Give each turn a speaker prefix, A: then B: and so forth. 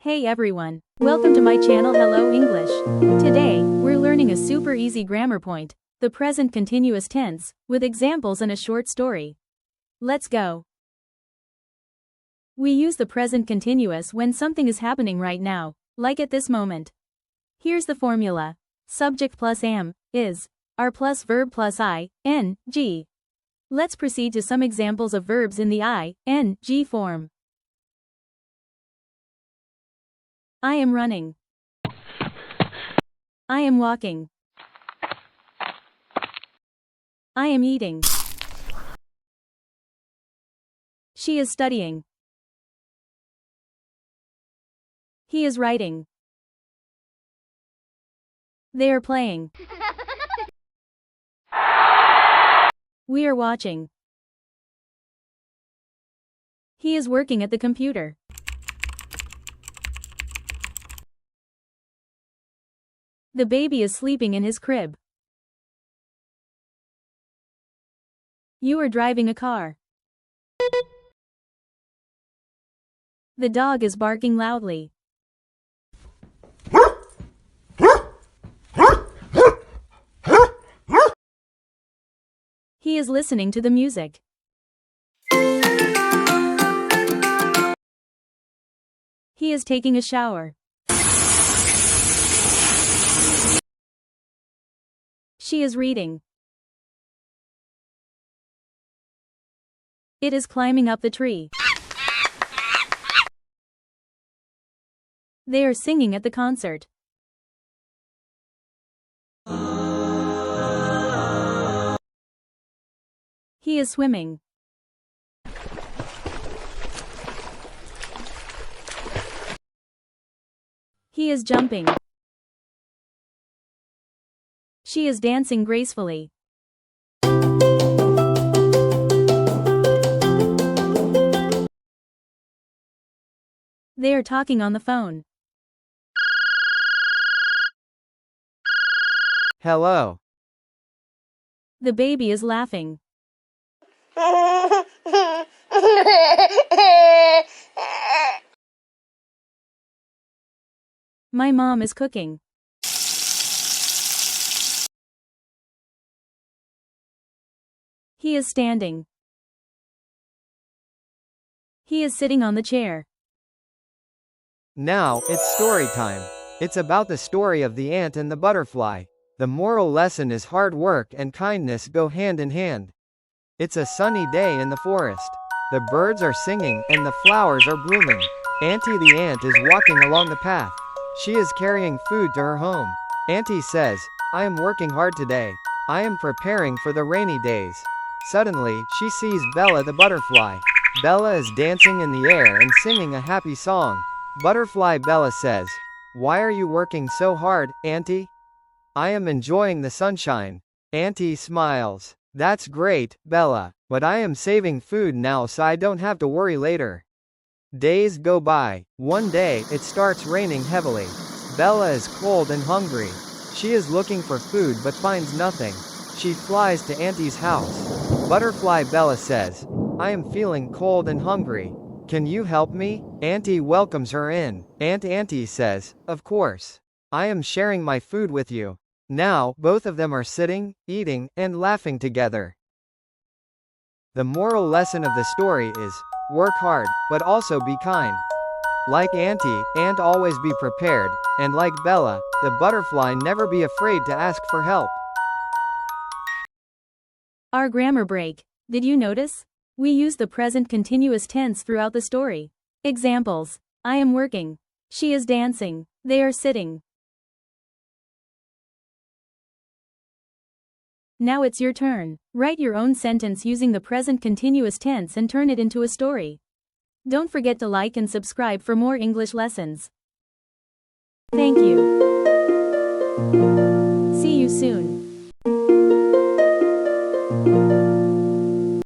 A: Hey everyone, welcome to my channel Hello English. Today, we're learning a super easy grammar point, the present continuous tense, with examples and a short story. Let's go. We use the present continuous when something is happening right now, like at this moment. Here's the formula. Subject plus am, is, are plus verb plus ing. Let's proceed to some examples of verbs in the ing form. I am running. I am walking. I am eating. She is studying. He is writing. They are playing. We are watching. He is working at the computer. The baby is sleeping in his crib. You are driving a car. The dog is barking loudly. He is listening to the music. He is taking a shower. She is reading. It is climbing up the tree. They are singing at the concert. He is swimming. He is jumping. She is dancing gracefully. They are talking on the phone.
B: Hello.
A: The baby is laughing. My mom is cooking. He is standing. He is sitting on the chair.
B: Now, it's story time. It's about the story of the ant and the butterfly. The moral lesson is hard work and kindness go hand in hand. It's a sunny day in the forest. The birds are singing and the flowers are blooming. Auntie the ant is walking along the path. She is carrying food to her home. Auntie says, I am working hard today. I am preparing for the rainy days. Suddenly, she sees Bella the butterfly. Bella is dancing in the air and singing a happy song. Butterfly Bella says, why are you working so hard, Auntie? I am enjoying the sunshine. Auntie smiles. That's great, Bella, but I am saving food now so I don't have to worry later. Days go by. One day, it starts raining heavily. Bella is cold and hungry. She is looking for food but finds nothing. She flies to Auntie's house. Butterfly Bella says, I am feeling cold and hungry. Can you help me? Auntie welcomes her in. Auntie says, of course. I am sharing my food with you. Now, both of them are sitting, eating, and laughing together. The moral lesson of the story is, work hard, but also be kind. Like Auntie, always be prepared, and like Bella, the butterfly never be afraid to ask for help.
A: Our grammar break. Did you notice? We use the present continuous tense throughout the story. Examples. I am working. She is dancing. They are sitting. Now it's your turn. Write your own sentence using the present continuous tense and turn it into a story. Don't forget to like and subscribe for more English lessons. Thank you. See you soon.